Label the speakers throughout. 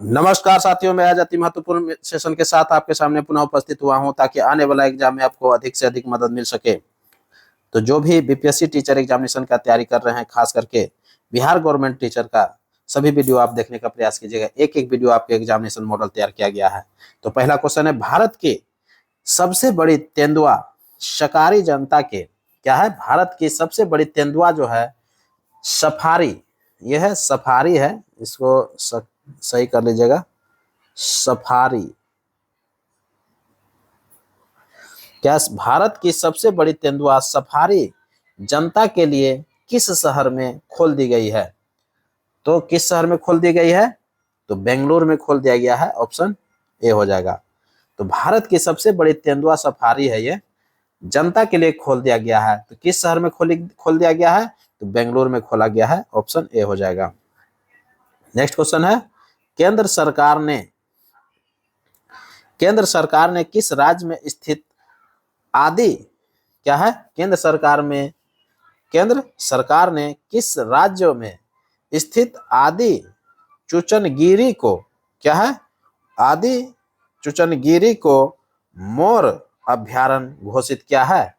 Speaker 1: नमस्कार साथियों, मैं आज अति महत्वपूर्ण सेशन के साथ आपके सामने पुनः उपस्थित हुआ हूं ताकि आने वाला एग्जाम में आपको अधिक से अधिक मदद मिल सके। तो जो भी बीपीएससी टीचर एग्जामिनेशन का तैयारी कर रहे हैं, खास करके बिहार गवर्नमेंट टीचर का, सभी वीडियो आप देखने का प्रयास कीजिएगा। एक एक वीडियो आपके एग्जामिनेशन मॉडल तैयार किया गया है। तो पहला क्वेश्चन है, भारत के सबसे बड़ी तेंदुआ शिकारी जनता के क्या है? भारत की सबसे बड़ी तेंदुआ जो है सफारी, यह है सफारी है, इसको सही कर लीजिएगा, सफारी। क्या भारत की सबसे बड़ी तेंदुआ सफारी जनता के लिए किस शहर में खोल दी गई है? तो किस शहर में खोल दी गई है? तो बेंगलुरु में खोल दिया गया है, ऑप्शन ए हो जाएगा। तो भारत की सबसे बड़ी तेंदुआ सफारी है, ये जनता के लिए खोल दिया गया है। तो किस शहर में खोल दिया गया है? तो बेंगलुरु में खोला गया है, ऑप्शन ए हो जाएगा। नेक्स्ट क्वेश्चन है, केंद्र सरकार ने किस राज्य में स्थित आदि क्या है? केंद्र सरकार ने किस राज्य में स्थित आदि चुचनगिरी को क्या है? आदि चुचनगिरी को मोर अभ्यारण्य घोषित किया है?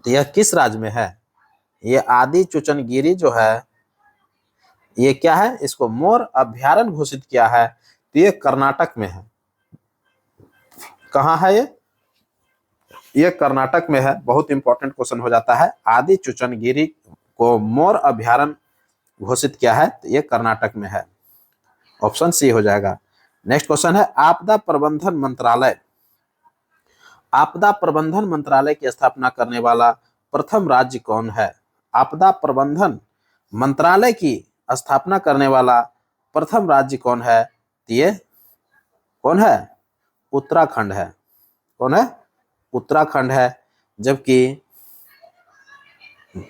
Speaker 1: तो यह किस राज्य में है? ये आदि चुचनगिरी जो है, ये क्या है? इसको मोर अभ्यारण्य घोषित किया है, तो ये कर्नाटक में है। कहाँ है ये कर्नाटक में है। बहुत इंपॉर्टेंट क्वेश्चन हो जाता है। आदि चुचनगिरी को मोर अभ्यारण्य घोषित किया है, तो ये कर्नाटक में है, ऑप्शन सी हो जाएगा। नेक्स्ट क्वेश्चन है, आपदा प्रबंधन मंत्रालय की स्थापना करने वाला प्रथम राज्य कौन है? आपदा प्रबंधन मंत्रालय की स्थापना करने वाला प्रथम राज्य कौन है? तो ये कौन है? उत्तराखंड है। कौन है? उत्तराखंड है। जबकि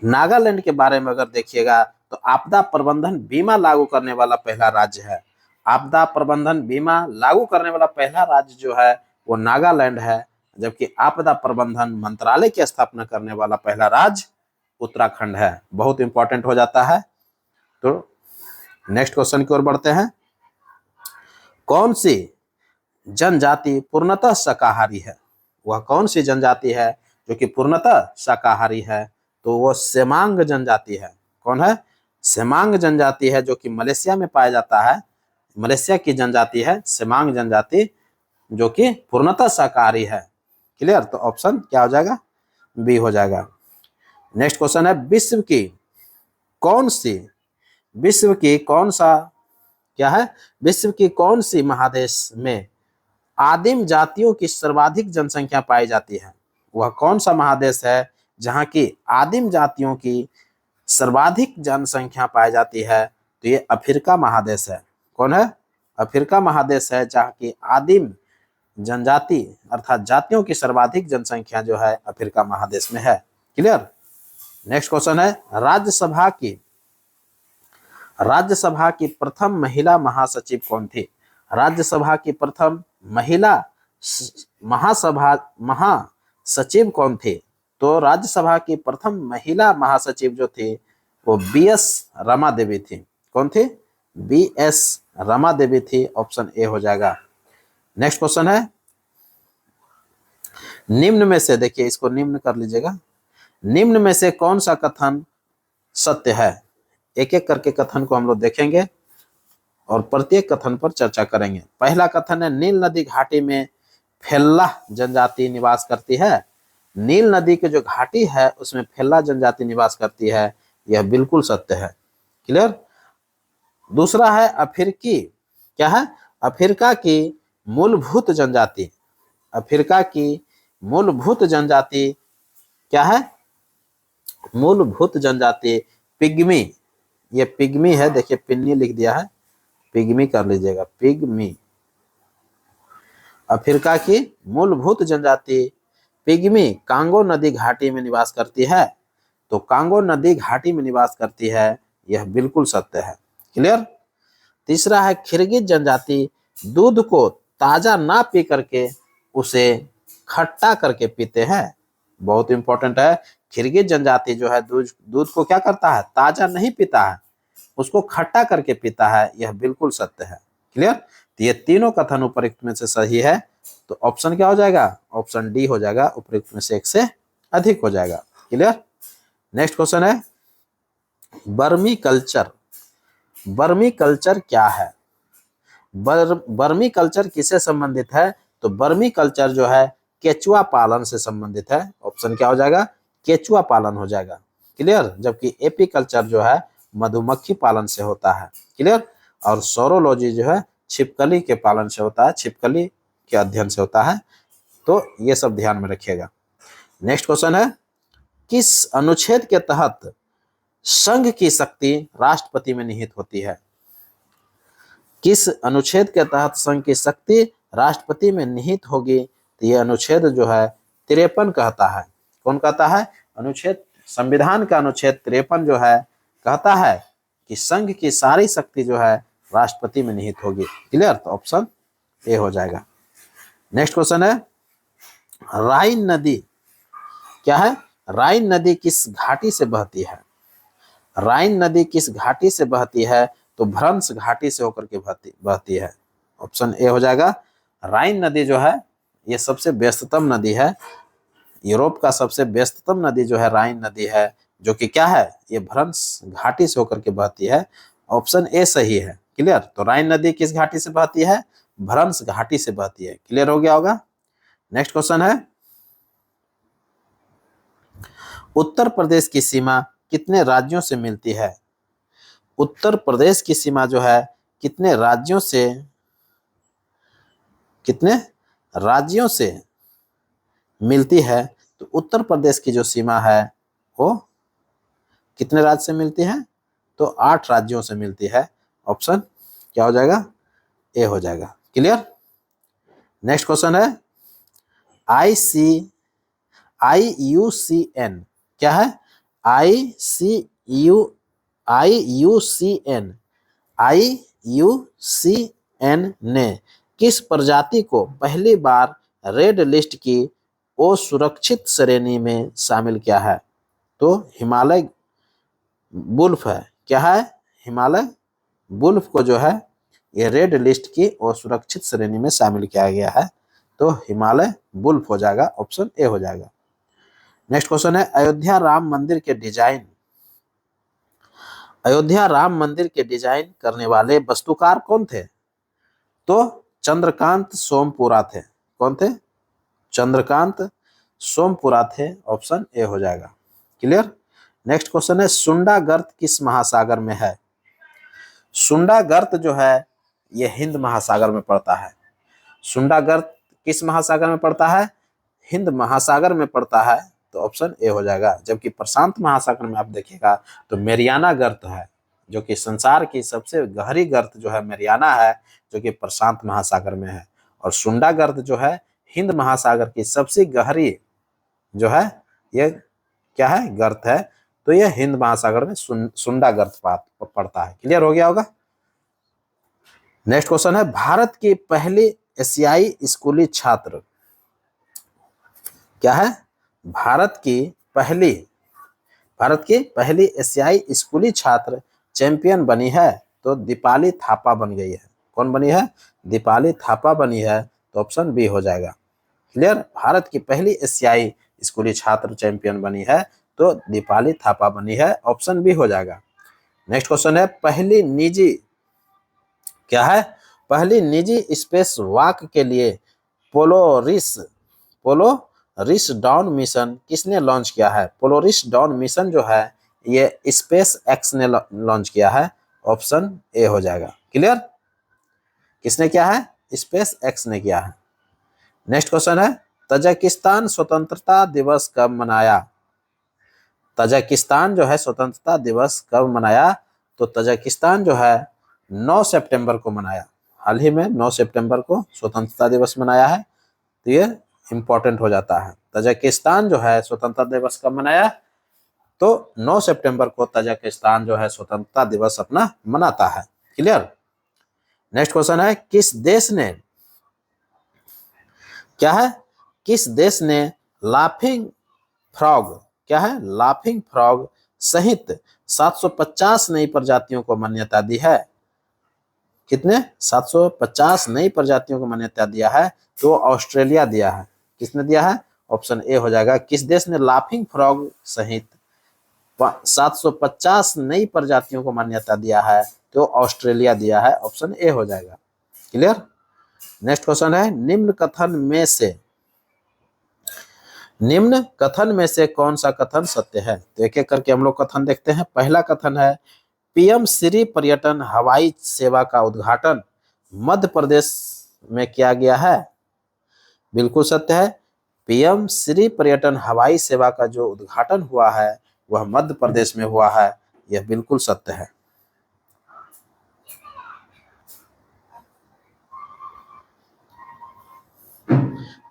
Speaker 1: नागालैंड के बारे में अगर देखिएगा तो आपदा प्रबंधन बीमा लागू करने वाला पहला राज्य है। आपदा प्रबंधन बीमा लागू करने वाला पहला राज्य जो है वो नागालैंड है, जबकि आपदा प्रबंधन मंत्रालय की स्थापना करने वाला पहला राज्य उत्तराखंड है। बहुत इंपॉर्टेंट हो जाता है। तो नेक्स्ट क्वेश्चन की ओर बढ़ते हैं। कौन सी जनजाति पूर्णतः शाकाहारी है? वह कौन सी जनजाति है जो कि पूर्णतः शाकाहारी है? तो वो सेमांग जनजाति है। कौन है? सेमांग जनजाति है, जो कि मलेशिया में पाया जाता है। मलेशिया की जनजाति है सेमांग जनजाति, जो कि पूर्णतः शाकाहारी है। क्लियर? तो ऑप्शन क्या हो जाएगा? बी हो जाएगा। नेक्स्ट क्वेश्चन है, विश्व की कौन सी महादेश में आदिम जातियों की सर्वाधिक जनसंख्या पाई जाती है? वह कौन सा महादेश है जहां की आदिम जातियों की सर्वाधिक जनसंख्या पाई जाती है? तो ये अफ्रीका महादेश है। कौन है? अफ्रीका महादेश है, जहां की आदिम जनजाति अर्थात जातियों की सर्वाधिक जनसंख्या जो है अफ्रीका महादेश में है। क्लियर? नेक्स्ट क्वेश्चन है, राज्यसभा की प्रथम महिला महासचिव कौन थी? राज्यसभा की प्रथम महिला महासचिव कौन थी? तो राज्यसभा की प्रथम महिला महासचिव जो थी वो बीएस रमा देवी थी। कौन थी? बीएस रमा देवी थी, ऑप्शन ए हो जाएगा। नेक्स्ट क्वेश्चन है, निम्न में से, देखिए इसको निम्न कर लीजिएगा, निम्न में से कौन सा कथन सत्य है? एक एक करके कथन को हम लोग देखेंगे और प्रत्येक कथन पर चर्चा करेंगे। पहला कथन है, नील नदी घाटी में फेल्ला जनजाति निवास करती है। नील नदी की जो घाटी है उसमें फेल्ला जनजाति निवास करती है, यह बिल्कुल सत्य है। क्लियर? दूसरा है, अफ्रीकी क्या है? अफ्रीका की मूलभूत जनजाति, अफ्रीका की मूलभूत जनजाति क्या है? मूलभूत जनजाति पिग्मी, ये पिग्मी है, देखिए पिन्नी लिख दिया है, पिग्मी कर लीजिएगा, पिग्मी। अफ्रीका की मूलभूत जनजाति पिग्मी कांगो नदी घाटी में निवास करती है। तो कांगो नदी घाटी में निवास करती है, यह बिल्कुल सत्य है। क्लियर? तीसरा है, किर्गिज जनजाति दूध को ताजा ना पी करके उसे खट्टा करके पीते हैं। बहुत इंपॉर्टेंट है। किर्गिज जनजाति जो है दूध को क्या करता है? ताजा नहीं पीता है, उसको खट्टा करके पीता है, यह बिल्कुल सत्य है। क्लियर। तो ये तीनों कथन उपरोक्त में से सही है, तो ऑप्शन क्या हो जाएगा, ऑप्शन डी हो जाएगा, उपरोक्त में से एक से अधिक हो जाएगा। क्लियर। नेक्स्ट क्वेश्चन है बर्मी कल्चर। बर्मी कल्चर क्या है? बर्मी कल्चर किससे संबंधित है? तो बर्मी कल्चर जो है केचुआ पालन से संबंधित है। ऑप्शन क्या हो जाएगा, केचुआ पालन हो जाएगा। क्लियर। जबकि एपी कल्चर जो है मधुमक्खी पालन से होता है। क्लियर। और सोरोलॉजी जो है छिपकली के पालन से होता है, छिपकली के अध्ययन से होता है। तो ये सब ध्यान में रखिएगा। नेक्स्ट क्वेश्चन है किस अनुच्छेद के तहत संघ की शक्ति राष्ट्रपति में निहित होती है? किस अनुच्छेद के तहत संघ की शक्ति राष्ट्रपति में निहित होगी? तो यह अनुच्छेद जो है 53 कहता है। कौन कहता है? अनुच्छेद, संविधान का अनुच्छेद 53 जो है कहता है कि संघ की सारी शक्ति जो है राष्ट्रपति में निहित होगी। क्लियर। तो ऑप्शन ए हो जाएगा। नेक्स्ट क्वेश्चन है राइन नदी क्या है? राइन नदी किस घाटी से बहती है? राइन नदी किस घाटी से बहती है? तो भ्रंश घाटी से होकर के बहती है। ऑप्शन ए हो जाएगा। राइन नदी जो है ये सबसे व्यस्ततम नदी है। यूरोप का सबसे व्यस्ततम नदी जो है राइन नदी है, जो कि क्या है, ये भ्रंश घाटी से होकर के बहती है। ऑप्शन ए सही है। क्लियर। तो राइन नदी किस घाटी से बहती है? भ्रंश घाटी से बहती है। क्लियर हो गया होगा। नेक्स्ट क्वेश्चन है उत्तर प्रदेश की सीमा कितने राज्यों से मिलती है? उत्तर प्रदेश की सीमा जो है कितने राज्यों से मिलती है? तो उत्तर प्रदेश की जो सीमा है वो कितने राज्य से मिलती है? तो 8 राज्यों से मिलती है। ऑप्शन क्या हो जाएगा? ए हो जाएगा। क्लियर। नेक्स्ट क्वेश्चन है IUCN क्या है? IUCN ने किस प्रजाति को पहली बार रेड लिस्ट की असुरक्षित श्रेणी में शामिल किया है? तो हिमालय वुल्फ है। क्या है? हिमालय वुल्फ को जो है ये रेड लिस्ट की असुरक्षित श्रेणी में शामिल किया गया है। तो हिमालय वुल्फ हो जाएगा। ऑप्शन ए हो जाएगा। नेक्स्ट क्वेश्चन है अयोध्या राम मंदिर के डिजाइन करने वाले वास्तुकार कौन थे? तो चंद्रकांत सोमपुरा थे। कौन थे? चंद्रकांत सोमपुरा थे। ऑप्शन ए हो जाएगा। क्लियर। नेक्स्ट क्वेश्चन है सुंडा गर्त किस महासागर में है? सुंडा गर्त जो है ये हिंद महासागर में पड़ता है। सुंडा गर्त किस महासागर में पड़ता है? हिंद महासागर में पड़ता है। तो ऑप्शन ए हो जाएगा। जबकि प्रशांत महासागर में आप देखिएगा तो मेरियाना गर्त है, जो कि संसार की सबसे गहरी गर्त जो है मेरियाना है, जो कि प्रशांत महासागर में है। और सुंडा गर्त जो है हिंद महासागर की सबसे गहरी जो है ये क्या है, गर्त है। तो यह हिंद महासागर में सुंडा गर्त पड़ता है। क्लियर हो गया होगा। नेक्स्ट क्वेश्चन है भारत की पहली एशियाई स्कूली छात्र क्या है? भारत की पहली एशियाई स्कूली छात्र चैंपियन बनी है। तो दीपाली थापा बन गई है। कौन बनी है? दीपाली थापा बनी है। तो ऑप्शन बी हो जाएगा। क्लियर। भारत की पहली एशियाई स्कूली छात्र चैंपियन बनी है तो दीपाली थापा बनी है। ऑप्शन बी हो जाएगा। नेक्स्ट क्वेश्चन है पहली निजी स्पेस वॉक के लिए पोलोरिस डाउन मिशन किसने लॉन्च किया है? पोलोरिस डाउन मिशन जो है ये स्पेस एक्स ने लॉन्च किया है। ऑप्शन ए हो जाएगा। क्लियर। किसने किया है? स्पेस एक्स ने किया है। नेक्स्ट क्वेश्चन है तजाकिस्तान स्वतंत्रता दिवस कब मनाया? तजाकिस्तान जो है स्वतंत्रता दिवस कब मनाया? तो तजाकिस्तान जो है 9 सितंबर को मनाया। हाल ही में 9 सितंबर को स्वतंत्रता दिवस मनाया है। तो ये इंपॉर्टेंट हो जाता है। तजाकिस्तान जो है स्वतंत्रता दिवस कब मनाया? तो 9 सितंबर को तजाकिस्तान जो है स्वतंत्रता दिवस अपना मनाता है। क्लियर। नेक्स्ट क्वेश्चन है किस देश ने लाफिंग फ्रॉग सहित 750 नई प्रजातियों को मान्यता दी है? कितने 750 नई प्रजातियों को मान्यता दिया है, तो ऑस्ट्रेलिया दिया है। किसने दिया है? ऑप्शन ए हो जाएगा। किस देश ने लाफिंग फ्रॉग सहित 750 नई प्रजातियों को मान्यता दिया है? तो ऑस्ट्रेलिया दिया है। ऑप्शन ए हो जाएगा। क्लियर। नेक्स्ट क्वेश्चन है, निम्न कथन में से कौन सा कथन सत्य है? तो एक एक करके हम लोग कथन देखते हैं। पहला कथन है, पीएम श्री पर्यटन हवाई सेवा का उद्घाटन मध्य प्रदेश में किया गया है। बिल्कुल सत्य है। पीएम श्री पर्यटन हवाई सेवा का जो उद्घाटन हुआ है वह मध्य प्रदेश में हुआ है। यह बिल्कुल सत्य है।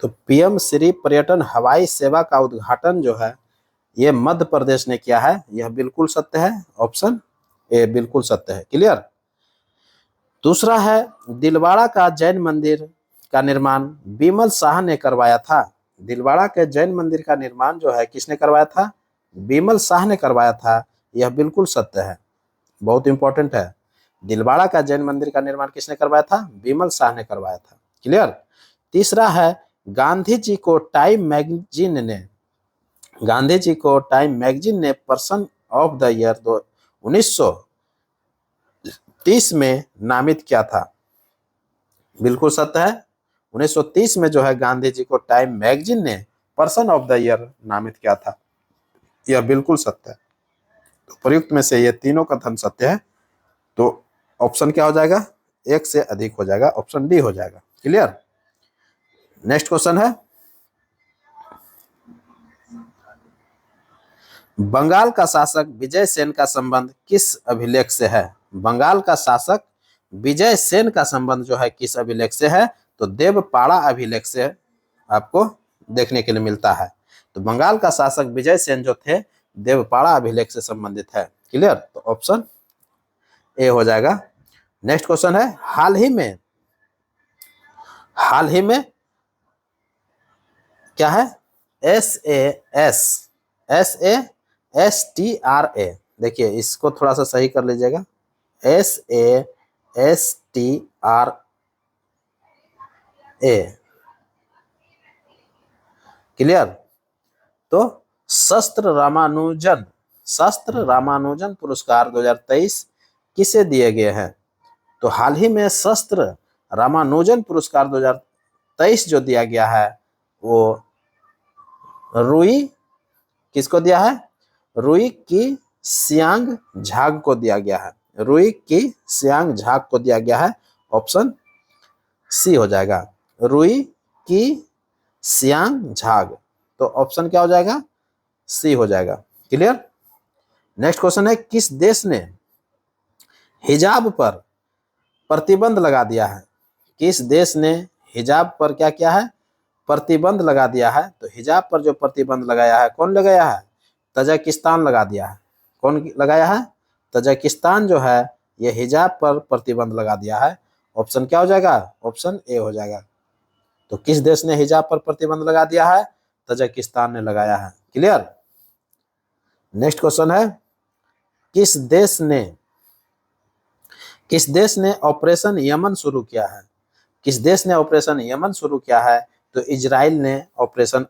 Speaker 1: तो पीएम श्री पर्यटन हवाई सेवा का उद्घाटन जो है यह मध्य प्रदेश ने किया है। यह बिल्कुल सत्य है। ऑप्शन ए बिल्कुल सत्य है। क्लियर। दूसरा है, दिलवाड़ा का जैन मंदिर का निर्माण बिमल शाह ने करवाया था। दिलवाड़ा के जैन मंदिर का निर्माण जो है किसने करवाया था? बिमल शाह ने करवाया था। यह बिल्कुल सत्य है। बहुत इंपॉर्टेंट है। दिलवाड़ा का जैन मंदिर का निर्माण किसने करवाया था? बिमल शाह ने करवाया था। क्लियर। तीसरा है, गांधी जी को टाइम मैगजीन ने पर्सन ऑफ द ईयर 1930 में नामित किया था। बिल्कुल सत्य है। 1930 में जो है गांधी जी को टाइम मैगजीन ने पर्सन ऑफ द ईयर नामित किया था। यह बिल्कुल सत्य है। तो प्रयुक्त में से ये तीनों कथन सत्य है। तो ऑप्शन क्या हो जाएगा? एक से अधिक हो जाएगा। ऑप्शन डी हो जाएगा। क्लियर। नेक्स्ट क्वेश्चन है, बंगाल का शासक विजय सेन का संबंध किस अभिलेख से है? बंगाल का शासक विजय सेन का संबंध जो है किस अभिलेख से है? तो देवपाड़ा अभिलेख से आपको देखने के लिए मिलता है। तो बंगाल का शासक विजय सेन जो थे देवपाड़ा अभिलेख से संबंधित है। क्लियर। तो ऑप्शन ए हो जाएगा। नेक्स्ट क्वेश्चन है, हाल ही में क्या है? SASTRA। देखिए इसको थोड़ा सा सही कर लीजिएगा। SASTRA। क्लियर। तो शास्त्र रामानुजन पुरस्कार 2023 किसे दिए गए हैं? तो हाल ही में शास्त्र रामानुजन पुरस्कार 2023 जो दिया गया है वो रुई किसको दिया है? रुई की सियांग झाग को दिया गया है। रुई की सियांग झाग को दिया गया है। ऑप्शन सी हो जाएगा। रुई की सियांग झाग। तो ऑप्शन क्या हो जाएगा? सी हो जाएगा। क्लियर। नेक्स्ट क्वेश्चन है, किस देश ने हिजाब पर प्रतिबंध लगा दिया है? किस देश ने हिजाब पर क्या किया है? प्रतिबंध लगा दिया है। तो हिजाब पर जो प्रतिबंध लगाया है कौन लगाया है? तजाकिस्तान लगा दिया है। कौन लगाया है? तजाकिस्तान जो है ये हिजाब पर प्रतिबंध लगा दिया है। ऑप्शन क्या हो जाएगा? ऑप्शन ए हो जाएगा। तो किस देश ने हिजाब पर प्रतिबंध लगा दिया है? तजाकिस्तान ने लगाया है। क्लियर। नेक्स्ट क्वेश्चन है, किस देश ने ऑपरेशन यमन शुरू किया है? किस देश ने ऑपरेशन यमन शुरू किया है? तो इजराइल ने ऑपरेशन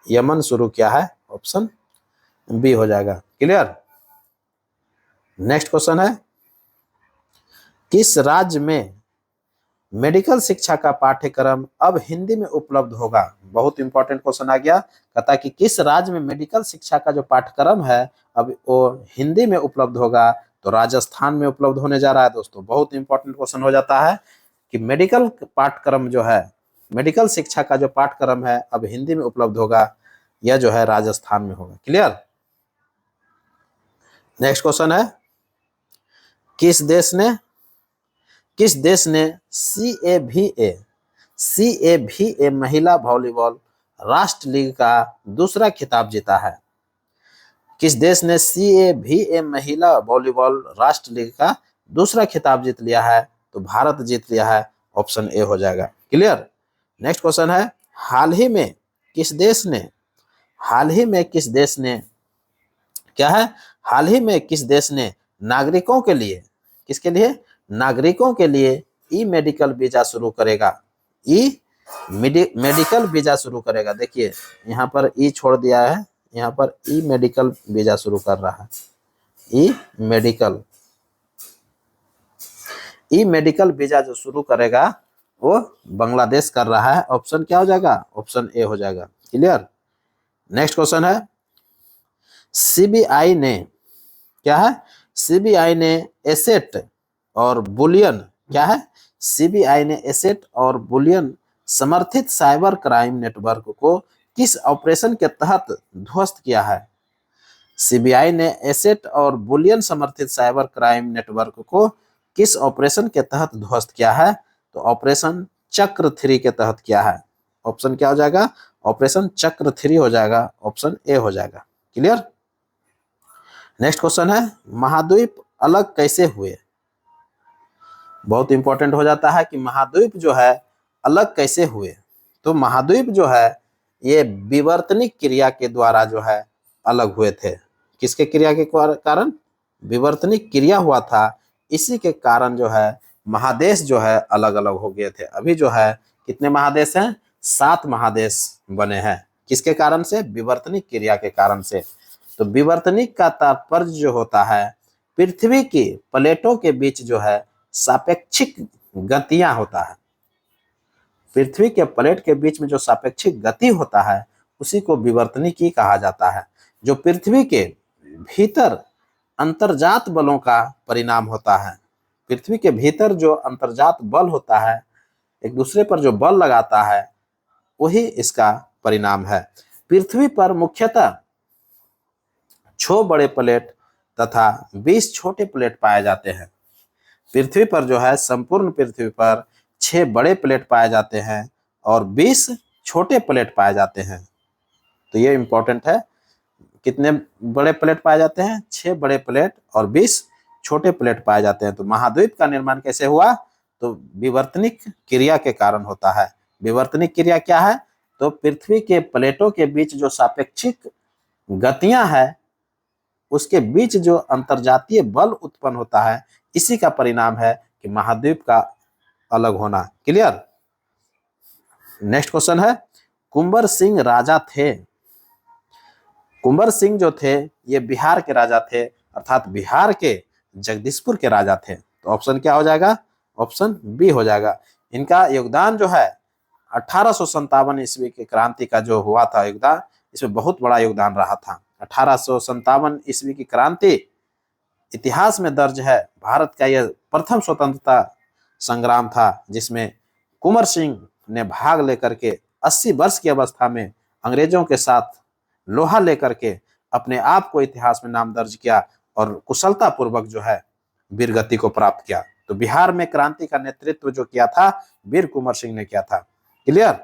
Speaker 1: यमन शुरू किया है। ऑप्शन बी हो जाएगा। क्लियर। नेक्स्ट क्वेश्चन है, किस राज्य में मेडिकल शिक्षा का पाठ्यक्रम अब हिंदी में उपलब्ध होगा? बहुत इंपॉर्टेंट क्वेश्चन आ गया। कहता कि किस राज्य में मेडिकल शिक्षा का जो पाठ्यक्रम है अब वो हिंदी में उपलब्ध होगा? तो राजस्थान में उपलब्ध होने जा रहा है। दोस्तों बहुत इंपॉर्टेंट क्वेश्चन हो जाता है कि मेडिकल पाठ्यक्रम जो है, मेडिकल शिक्षा का जो पाठ्यक्रम है अब हिंदी में उपलब्ध होगा। यह जो है राजस्थान में होगा। क्लियर। नेक्स्ट क्वेश्चन है, किस देश ने CAVA महिला वॉलीबॉल राष्ट्र लीग का दूसरा खिताब जीता है? किस देश ने CAVA महिला वॉलीबॉल राष्ट्र लीग का दूसरा खिताब जीत लिया है? तो भारत जीत लिया है। ऑप्शन ए हो जाएगा। क्लियर। नेक्स्ट क्वेश्चन है, हाल ही में किस देश ने नागरिकों के लिए, किसके लिए? नागरिकों के लिए ई मेडिकल वीजा शुरू करेगा। ई मेडिकल वीजा शुरू करेगा। देखिए यहाँ पर ई छोड़ दिया है, यहाँ पर ई मेडिकल वीजा शुरू कर रहा है। ई मेडिकल वीजा जो शुरू करेगा वो बांग्लादेश कर रहा है। ऑप्शन क्या हो जाएगा? ऑप्शन ए हो जाएगा। क्लियर। नेक्स्ट क्वेश्चन है, सीबीआई ने क्या है? सीबीआई ने एसेट और बुलियन क्या है? सीबीआई ने एसेट और बुलियन समर्थित साइबर क्राइम नेटवर्क को किस ऑपरेशन के तहत ध्वस्त किया है? सीबीआई ने एसेट और बुलियन समर्थित साइबर क्राइम नेटवर्क को किस ऑपरेशन के तहत ध्वस्त किया है? तो ऑपरेशन चक्र 3 के तहत किया है। ऑप्शन क्या हो जाएगा? ऑपरेशन चक्र 3 हो जाएगा। ऑप्शन ए हो जाएगा। क्लियर। नेक्स्ट क्वेश्चन है, महाद्वीप अलग कैसे हुए? बहुत इंपॉर्टेंट हो जाता है कि महाद्वीप जो है अलग कैसे हुए। तो महाद्वीप जो है ये विवर्तनिक क्रिया के द्वारा जो है अलग हुए थे। किसके क्रिया के कारण? विवर्तनिक क्रिया हुआ था, इसी के कारण जो है महादेश जो है अलग अलग हो गए थे। अभी जो है कितने महादेश हैं? 7 महादेश बने हैं। किसके कारण से? विवर्तनिक क्रिया के कारण से। तो विवर्तनिक का तात्पर्य जो होता है, पृथ्वी की प्लेटों के बीच जो है सापेक्षिक गतियां होता है। पृथ्वी के प्लेट के बीच में जो सापेक्षिक गति होता है उसी को विवर्तनिकी कहा जाता है, जो पृथ्वी के भीतर अंतर्जात बलों का परिणाम होता है। पृथ्वी के भीतर जो अंतर्जात बल होता है, एक दूसरे पर जो बल लगाता है, वही इसका परिणाम है। पृथ्वी पर मुख्यतः 6 बड़े प्लेट तथा 20 छोटे प्लेट पाए जाते हैं। पृथ्वी पर जो है संपूर्ण पृथ्वी पर 6 बड़े प्लेट पाए जाते हैं और 20 छोटे प्लेट पाए जाते हैं। तो ये इंपॉर्टेंट है। कितने बड़े प्लेट पाए जाते हैं? 6 बड़े प्लेट और 20 छोटे प्लेट पाए जाते हैं। तो महाद्वीप का निर्माण कैसे हुआ? तो विवर्तनिक क्रिया के कारण होता है। विवर्तनिक क्रिया क्या है? तो पृथ्वी के प्लेटों के बीच जो सापेक्षिक गतियां हैं, उसके बीच जो अंतर्जातीय बल उत्पन्न होता है, इसी का परिणाम है कि महाद्वीप का अलग होना। क्लियर। नेक्स्ट क्वेश्चन है, कुंवर सिंह राजा थे। कुंवर सिंह जो थे ये बिहार के राजा थे, अर्थात बिहार के जगदीशपुर के राजा थे। तो ऑप्शन क्या हो जाएगा? ऑप्शन बी हो जाएगा। इनका योगदान जो है 1857 ईस्वी की क्रांति का जो हुआ था योगदान, इसमें बहुत बड़ा योगदान रहा था। 1857 ईस्वी की क्रांति इतिहास में दर्ज है। भारत का यह प्रथम स्वतंत्रता संग्राम था जिसमें कुंवर सिंह ने भाग लेकर के 80 वर्ष की अवस्था में अंग्रेजों के साथ लोहा लेकर के अपने आप को इतिहास में नाम दर्ज किया और कुशलता पूर्वक जो है वीरगति को प्राप्त किया। तो बिहार में क्रांति का नेतृत्व जो किया था वीर कुंवर सिंह ने किया था। क्लियर।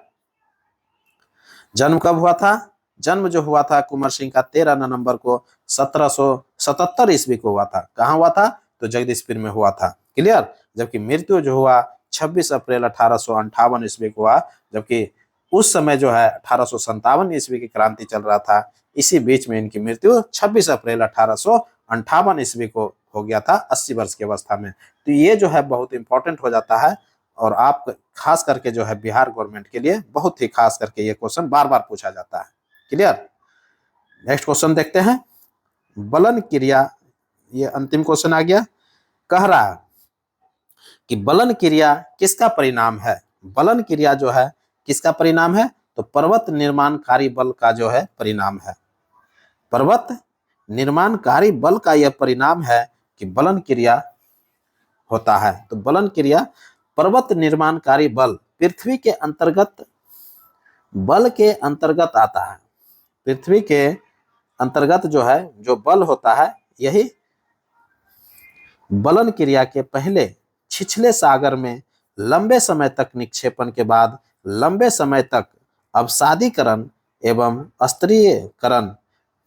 Speaker 1: जन्म कब हुआ था? जन्म जो हुआ था कुंवर सिंह का 13 नवंबर को 1777 ईस्वी को हुआ था। कहाँ हुआ था? तो जगदीशपुर में हुआ था। क्लियर। जबकि मृत्यु जो हुआ 26 अप्रैल 1858 ईस्वी को हुआ, जबकि उस समय जो है 1857 ईस्वी की क्रांति चल रहा था। इसी बीच में इनकी मृत्यु 26 अप्रैल 1858 ईस्वी को हो गया था, 80 वर्ष की अवस्था में। तो ये जो है बहुत इंपॉर्टेंट हो जाता है और आप खास करके जो है बिहार गवर्नमेंट के लिए बहुत ही खास करके ये क्वेश्चन बार बार पूछा जाता है। क्लियर। नेक्स्ट क्वेश्चन देखते हैं, बलन क्रिया, ये अंतिम क्वेश्चन आ गया। कह रहा है कि बलन क्रिया किसका परिणाम है? बलन क्रिया जो है किसका परिणाम है? तो पर्वत निर्माणकारी बल का जो है परिणाम है। पर्वत निर्माणकारी बल का यह परिणाम है कि बलन क्रिया होता है। तो बलन क्रिया पर्वत निर्माणकारी बल पृथ्वी के अंतर्गत बल के अंतर्गत आता है। पृथ्वी के अंतर्गत जो है जो बल होता है, यही बलन क्रिया के पहले छिछले सागर में लंबे समय तक निक्षेपण के बाद लंबे समय तक अवसादीकरण एवं स्तरीयकरण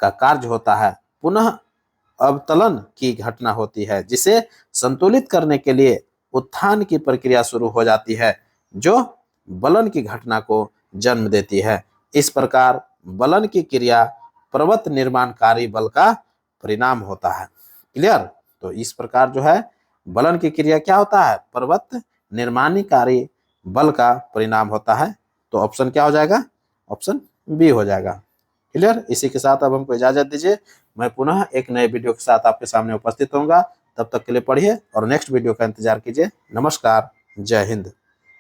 Speaker 1: का कार्य होता है। पुनः अवतलन की घटना होती है, जिसे संतुलित करने के लिए उत्थान की प्रक्रिया शुरू हो जाती है, जो बलन की घटना को जन्म देती है। इस प्रकार बलन की क्रिया पर्वत निर्माणकारी बल का परिणाम होता है। क्लियर। तो इस प्रकार जो है बलन की क्रिया क्या होता है? पर्वत निर्माणकारी बल का परिणाम होता है। तो ऑप्शन क्या हो जाएगा? ऑप्शन बी हो जाएगा। क्लियर? इसी के साथ अब हमको इजाजत दीजिए। मैं पुनः एक नए वीडियो के साथ आपके सामने उपस्थित होऊंगा। तब तक के लिए पढ़िए और नेक्स्ट वीडियो का इंतजार कीजिए। नमस्कार, जय हिंद।